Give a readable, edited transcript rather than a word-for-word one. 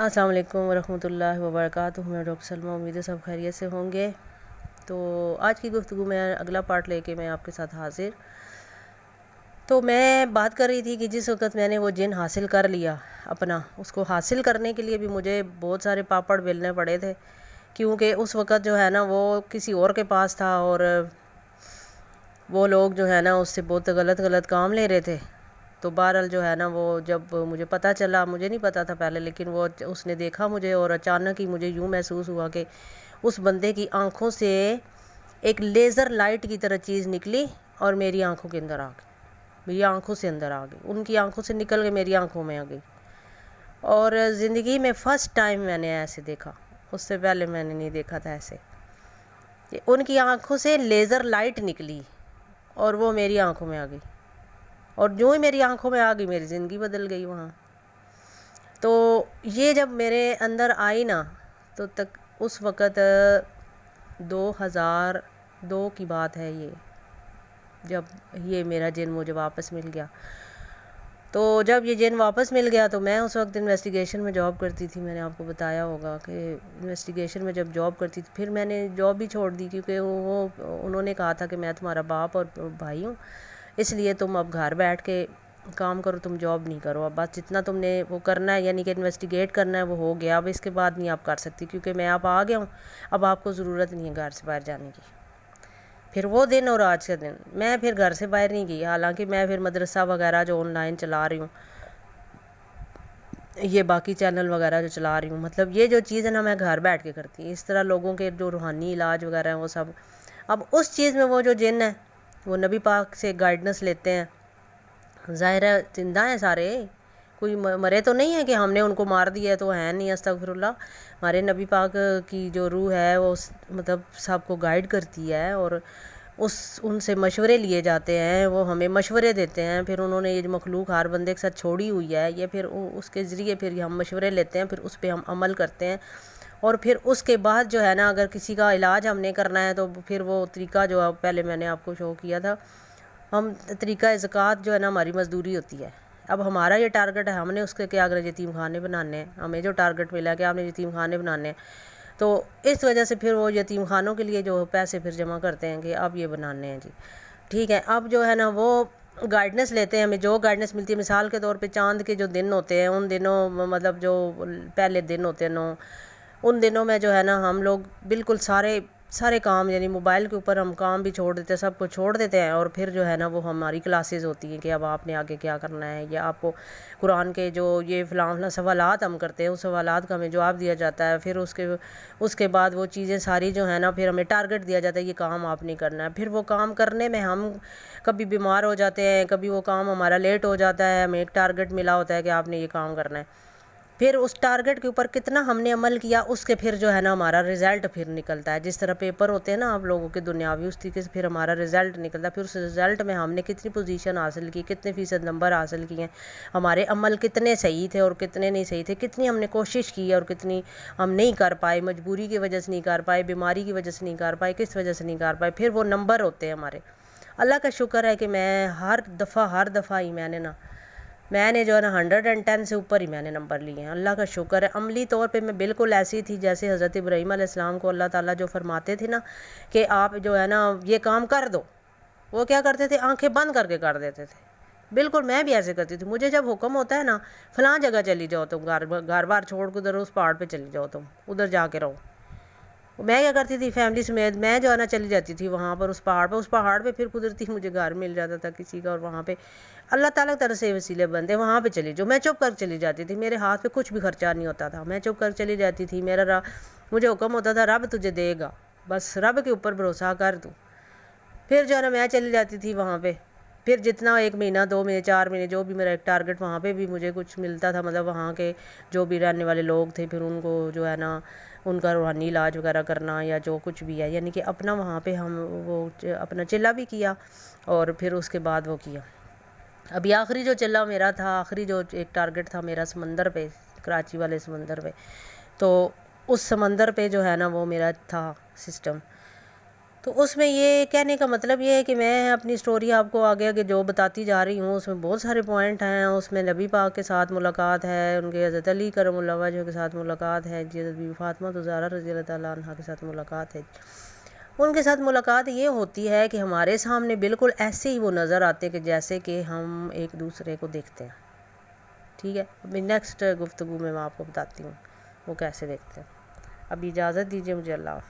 السلام علیکم ورحمۃ اللہ وبرکاتہ. میں ڈاکٹر سلمہ. امید ہے سب خیریت سے ہوں گے. تو آج کی گفتگو میں اگلا پارٹ لے کے میں آپ کے ساتھ حاضر. تو میں بات کر رہی تھی کہ جس وقت میں نے وہ جن حاصل کر لیا اپنا، اس کو حاصل کرنے کے لیے بھی مجھے بہت سارے پاپڑ بیلنے پڑے تھے، کیونکہ اس وقت جو ہے نا وہ کسی اور کے پاس تھا، اور وہ لوگ جو ہے نا اس سے بہت غلط کام لے رہے تھے. تو بہرحال جو ہے نا وہ جب مجھے پتہ چلا، مجھے نہیں پتہ تھا پہلے، لیکن وہ اس نے دیکھا مجھے، اور اچانک ہی مجھے یوں محسوس ہوا کہ اس بندے کی آنکھوں سے ایک لیزر لائٹ کی طرح چیز نکلی اور میری آنکھوں کے اندر آ گئی، میری آنکھوں سے اندر آ گئی، ان کی آنکھوں سے نکل کے میری آنکھوں میں آ گئی. اور زندگی میں فرسٹ ٹائم میں نے ایسے دیکھا، اس سے پہلے میں نے نہیں دیکھا تھا ایسے، کہ ان کی آنکھوں سے لیزر لائٹ نکلی اور وہ میری آنکھوں میں آ گئی، اور جو ہی میری آنکھوں میں آ گئی میری زندگی بدل گئی وہاں. تو یہ جب میرے اندر آئی نا، تو تک اس وقت 2002 کی بات ہے یہ، جب یہ میرا جن مجھے واپس مل گیا. تو جب یہ جن واپس مل گیا تو میں اس وقت انویسٹیگیشن میں جاب کرتی تھی. میں نے آپ کو بتایا ہوگا کہ انویسٹیگیشن میں جب جاب کرتی تھی، پھر میں نے جاب بھی چھوڑ دی، کیونکہ انہوں نے کہا تھا کہ میں تمہارا باپ اور بھائی ہوں، اس لیے تم اب گھر بیٹھ کے کام کرو، تم جاب نہیں کرو. اب بس جتنا تم نے وہ کرنا ہے، یعنی کہ انویسٹیگیٹ کرنا ہے، وہ ہو گیا. اب اس کے بعد نہیں آپ کر سکتی، کیونکہ میں اب آ گیا ہوں، اب آپ کو ضرورت نہیں ہے گھر سے باہر جانے کی. پھر وہ دن اور آج کا دن، میں پھر گھر سے باہر نہیں گئی، حالانکہ میں پھر مدرسہ وغیرہ جو آن لائن چلا رہی ہوں، یہ باقی چینل وغیرہ جو چلا رہی ہوں، مطلب یہ جو چیز ہے نا میں گھر بیٹھ کے کرتی ہوں. اس طرح لوگوں کے جو روحانی علاج وغیرہ ہیں وہ سب، اب اس چیز میں وہ جو جن ہے وہ نبی پاک سے گائیڈنس لیتے ہیں. ظاہر ہے زندہ ہیں سارے، کوئی مرے تو نہیں ہے کہ ہم نے ان کو مار دیا ہے تو ہیں نہیں، استغفر اللہ. ہمارے نبی پاک کی جو روح ہے وہ مطلب سب کو گائیڈ کرتی ہے، اور ان سے مشورے لیے جاتے ہیں، وہ ہمیں مشورے دیتے ہیں. پھر انہوں نے یہ جو مخلوق ہر بندے کے ساتھ چھوڑی ہوئی ہے، یہ پھر اس کے ذریعے پھر ہم مشورے لیتے ہیں، پھر اس پہ ہم عمل کرتے ہیں. اور پھر اس کے بعد جو ہے نا اگر کسی کا علاج ہم نے کرنا ہے تو پھر وہ طریقہ جو پہلے میں نے آپ کو شو کیا تھا، ہم طریقہ زکوٰۃ جو ہے نا ہماری مزدوری ہوتی ہے. اب ہمارا یہ ٹارگٹ ہے، ہم نے اس کے کیا اگر یتیم خانے بنانے ہیں، ہمیں جو ٹارگٹ ملا ہے کہ آپ نے یتیم خانے بنانے ہیں، تو اس وجہ سے پھر وہ یتیم خانوں کے لیے جو پیسے پھر جمع کرتے ہیں کہ اب یہ بنانے ہیں جی، ٹھیک ہے. اب جو ہے نا وہ گائیڈنس لیتے ہیں، ہمیں جو گائیڈنس ملتی ہے، مثال کے طور پہ چاند کے جو دن ہوتے ہیں، ان دنوں مطلب جو پہلے دن ہوتے ہیں ان دنوں میں جو ہے نا ہم لوگ بالکل سارے کام، یعنی موبائل کے اوپر ہم کام بھی چھوڑ دیتے ہیں، سب کو چھوڑ دیتے ہیں. اور پھر جو ہے نا وہ ہماری کلاسز ہوتی ہیں کہ اب آپ نے آگے کیا کرنا ہے، یا آپ کو قرآن کے جو یہ فلاں سوالات ہم کرتے ہیں، اس سوالات کا ہمیں جواب دیا جاتا ہے. پھر اس کے بعد وہ چیزیں ساری جو ہیں نا پھر ہمیں ٹارگٹ دیا جاتا ہے، یہ کام آپ نے کرنا ہے. پھر وہ کام کرنے میں ہم کبھی بیمار ہو جاتے ہیں، کبھی وہ کام ہمارا لیٹ ہو جاتا ہے، ہمیں ایک ٹارگٹ ملا ہوتا ہے کہ آپ نے یہ کام کرنا ہے. پھر اس ٹارگٹ کے اوپر کتنا ہم نے عمل کیا، اس کے پھر جو ہے نا ہمارا رزلٹ پھر نکلتا ہے. جس طرح پیپر ہوتے ہیں نا آپ لوگوں کے دنیاوی، اس طریقے سے پھر ہمارا رزلٹ نکلتا ہے. پھر اس رزلٹ میں ہم نے کتنی پوزیشن حاصل کی، کتنے فیصد نمبر حاصل کیے ہیں، ہمارے عمل کتنے صحیح تھے اور کتنے نہیں صحیح تھے، کتنی ہم نے کوشش کی اور کتنی ہم نہیں کر پائے، مجبوری کی وجہ سے نہیں کر پائے، بیماری کی وجہ سے نہیں کر پائے، کس وجہ سے نہیں کر پائے. پھر وہ نمبر ہوتے ہیں ہمارے. اللہ کا شکر ہے کہ میں ہر دفعہ ہی میں نے جو ہے نا 110 سے اوپر ہی میں نے نمبر لیے ہیں. اللہ کا شکر ہے. عملی طور پہ میں بالکل ایسی تھی جیسے حضرت ابراہیم علیہ السلام کو اللہ تعالیٰ جو فرماتے تھے نا کہ آپ جو ہے نا یہ کام کر دو، وہ کیا کرتے تھے، آنکھیں بند کر کے کر دیتے تھے. بالکل میں بھی ایسے کرتی تھی. مجھے جب حکم ہوتا ہے نا فلاں جگہ چلی جاؤ، تم گھر بار چھوڑ کے ادھر اس پہاڑ پہ چلی جاؤ، تم ادھر جا کے رہو، میں کیا کرتی تھی فیملی سمیت میں جو ہے نا چلی جاتی تھی وہاں پر اس پہاڑ پہ پھر قدرتی مجھے گھر مل جاتا تھا کسی کا، اور وہاں پہ اللہ تعالیٰ کی طرف سے وسیلے بنتے، وہاں پہ چلی جو میں چپ کر چلی جاتی تھی. میرے ہاتھ پہ کچھ بھی خرچہ نہیں ہوتا تھا، میں چپ کر چلی جاتی تھی. مجھے حکم ہوتا تھا رب تجھے دے گا، بس رب کے اوپر بھروسہ کر دوں. پھر جو ہے نا میں چلی جاتی تھی وہاں پہ. پھر جتنا 1 مہینہ 2 مہینے 4 مہینے جو بھی میرا ایک ٹارگٹ، وہاں پہ بھی مجھے کچھ ملتا تھا، مطلب وہاں کے جو بھی رہنے والے لوگ تھے پھر ان کو جو ہے نا ان کا روحانی علاج وغیرہ کرنا یا جو کچھ بھی ہے، یعنی کہ اپنا وہاں پہ ہم وہ اپنا چلہ بھی کیا. اور پھر اس کے بعد وہ کیا. ابھی آخری جو چلہ میرا تھا، آخری جو ایک ٹارگٹ تھا میرا سمندر پہ، کراچی والے سمندر پہ، تو اس سمندر پہ جو ہے نا وہ میرا تھا سسٹم. تو اس میں یہ کہنے کا مطلب یہ ہے کہ میں اپنی سٹوری آپ کو آگے آگے جو بتاتی جا رہی ہوں اس میں بہت سارے پوائنٹ ہیں. اس میں نبی پاک کے ساتھ ملاقات ہے، ان کے حضرت علی کرم اللہ وجہ کے ساتھ ملاقات ہے، حضرت بی بی فاطمہ زہرا رضی اللہ تعالیٰ عنہ کے ساتھ ملاقات ہے. ان کے ساتھ ملاقات یہ ہوتی ہے کہ ہمارے سامنے بالکل ایسے ہی وہ نظر آتے کہ جیسے کہ ہم ایک دوسرے کو دیکھتے ہیں. ٹھیک ہے، ابھی نیکسٹ گفتگو میں آپ کو بتاتی ہوں وہ کیسے دیکھتے ہیں. ابھی اجازت دیجیے مجھے. اللہ حافظ.